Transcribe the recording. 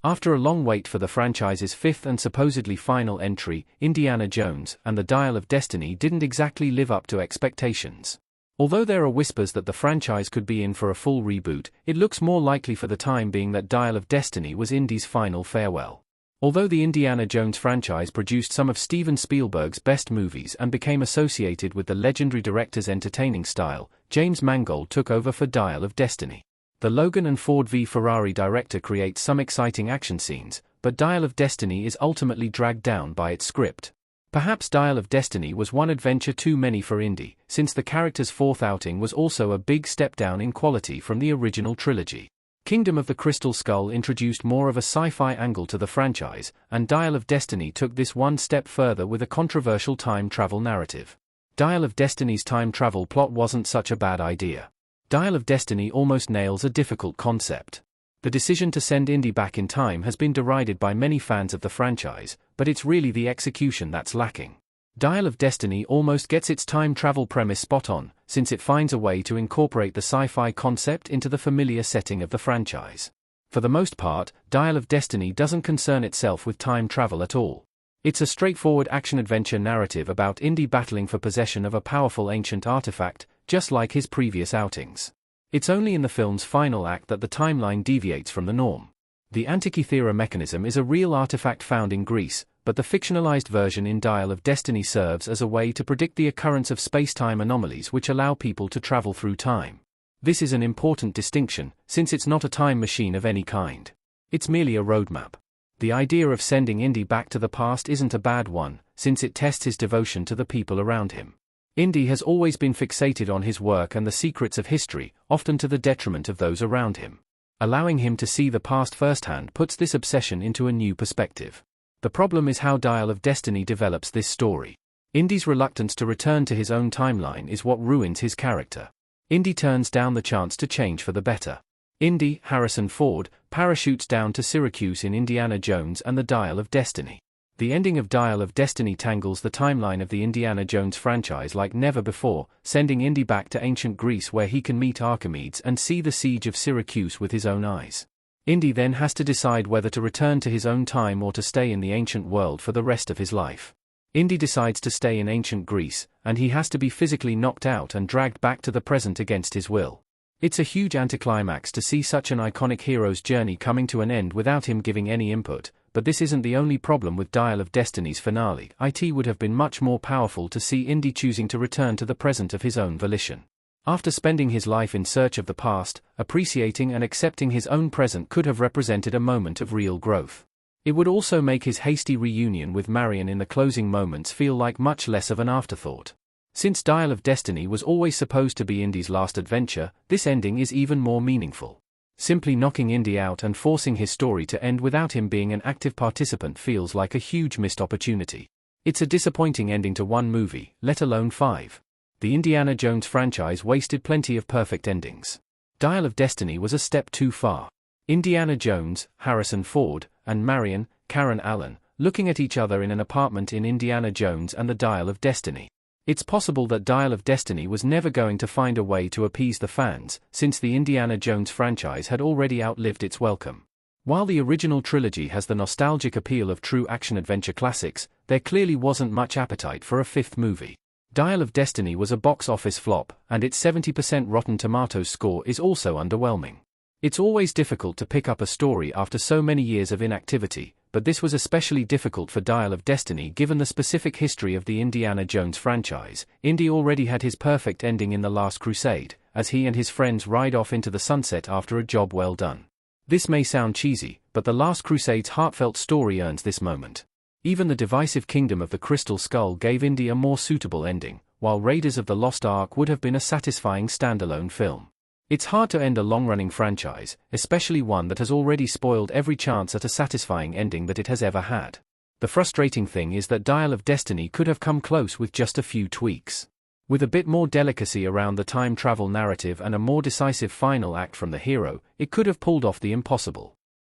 After a long wait for the franchise's fifth and supposedly final entry, Indiana Jones and the Dial of Destiny didn't exactly live up to expectations. Although there are whispers that the franchise could be in for a full reboot, it looks more likely for the time being that Dial of Destiny was Indy's final farewell. Although the Indiana Jones franchise produced some of Steven Spielberg's best movies and became associated with the legendary director's entertaining style, James Mangold took over for Dial of Destiny. The Logan and Ford v Ferrari director creates some exciting action scenes, but Dial of Destiny is ultimately dragged down by its script. Perhaps Dial of Destiny was one adventure too many for Indy, since the character's fourth outing was also a big step down in quality from the original trilogy. Kingdom of the Crystal Skull introduced more of a sci-fi angle to the franchise, and Dial of Destiny took this one step further with a controversial time travel narrative. Dial of Destiny's time travel plot wasn't such a bad idea. Dial of Destiny almost nails a difficult concept. The decision to send Indy back in time has been derided by many fans of the franchise, but it's really the execution that's lacking. Dial of Destiny almost gets its time travel premise spot on, since it finds a way to incorporate the sci-fi concept into the familiar setting of the franchise. For the most part, Dial of Destiny doesn't concern itself with time travel at all. It's a straightforward action-adventure narrative about Indy battling for possession of a powerful ancient artifact, just like his previous outings. It's only in the film's final act that the timeline deviates from the norm. The Antikythera mechanism is a real artifact found in Greece, but the fictionalized version in Dial of Destiny serves as a way to predict the occurrence of space-time anomalies which allow people to travel through time. This is an important distinction, since it's not a time machine of any kind. It's merely a roadmap. The idea of sending Indy back to the past isn't a bad one, since it tests his devotion to the people around him. Indy has always been fixated on his work and the secrets of history, often to the detriment of those around him. Allowing him to see the past firsthand puts this obsession into a new perspective. The problem is how Dial of Destiny develops this story. Indy's reluctance to return to his own timeline is what ruins his character. Indy turns down the chance to change for the better. Indy, Harrison Ford, parachutes down to Syracuse in Indiana Jones and the Dial of Destiny. The ending of Dial of Destiny tangles the timeline of the Indiana Jones franchise like never before, sending Indy back to ancient Greece where he can meet Archimedes and see the siege of Syracuse with his own eyes. Indy then has to decide whether to return to his own time or to stay in the ancient world for the rest of his life. Indy decides to stay in ancient Greece, and he has to be physically knocked out and dragged back to the present against his will. It's a huge anticlimax to see such an iconic hero's journey coming to an end without him giving any input, but this isn't the only problem with Dial of Destiny's finale. It would have been much more powerful to see Indy choosing to return to the present of his own volition. After spending his life in search of the past, appreciating and accepting his own present could have represented a moment of real growth. It would also make his hasty reunion with Marion in the closing moments feel like much less of an afterthought. Since Dial of Destiny was always supposed to be Indy's last adventure, this ending is even more meaningful. Simply knocking Indy out and forcing his story to end without him being an active participant feels like a huge missed opportunity. It's a disappointing ending to one movie, let alone 5. The Indiana Jones franchise wasted plenty of perfect endings. Dial of Destiny was a step too far. Indiana Jones, Harrison Ford, and Marion, Karen Allen, looking at each other in an apartment in Indiana Jones and the Dial of Destiny. It's possible that Dial of Destiny was never going to find a way to appease the fans, since the Indiana Jones franchise had already outlived its welcome. While the original trilogy has the nostalgic appeal of true action-adventure classics, there clearly wasn't much appetite for a fifth movie. Dial of Destiny was a box office flop, and its 70% Rotten Tomatoes score is also underwhelming. It's always difficult to pick up a story after so many years of inactivity, but this was especially difficult for Dial of Destiny given the specific history of the Indiana Jones franchise. Indy already had his perfect ending in The Last Crusade, as he and his friends ride off into the sunset after a job well done. This may sound cheesy, but The Last Crusade's heartfelt story earns this moment. Even the divisive Kingdom of the Crystal Skull gave Indy a more suitable ending, while Raiders of the Lost Ark would have been a satisfying standalone film. It's hard to end a long-running franchise, especially one that has already spoiled every chance at a satisfying ending that it has ever had. The frustrating thing is that Dial of Destiny could have come close with just a few tweaks. With a bit more delicacy around the time travel narrative and a more decisive final act from the hero, it could have pulled off the impossible.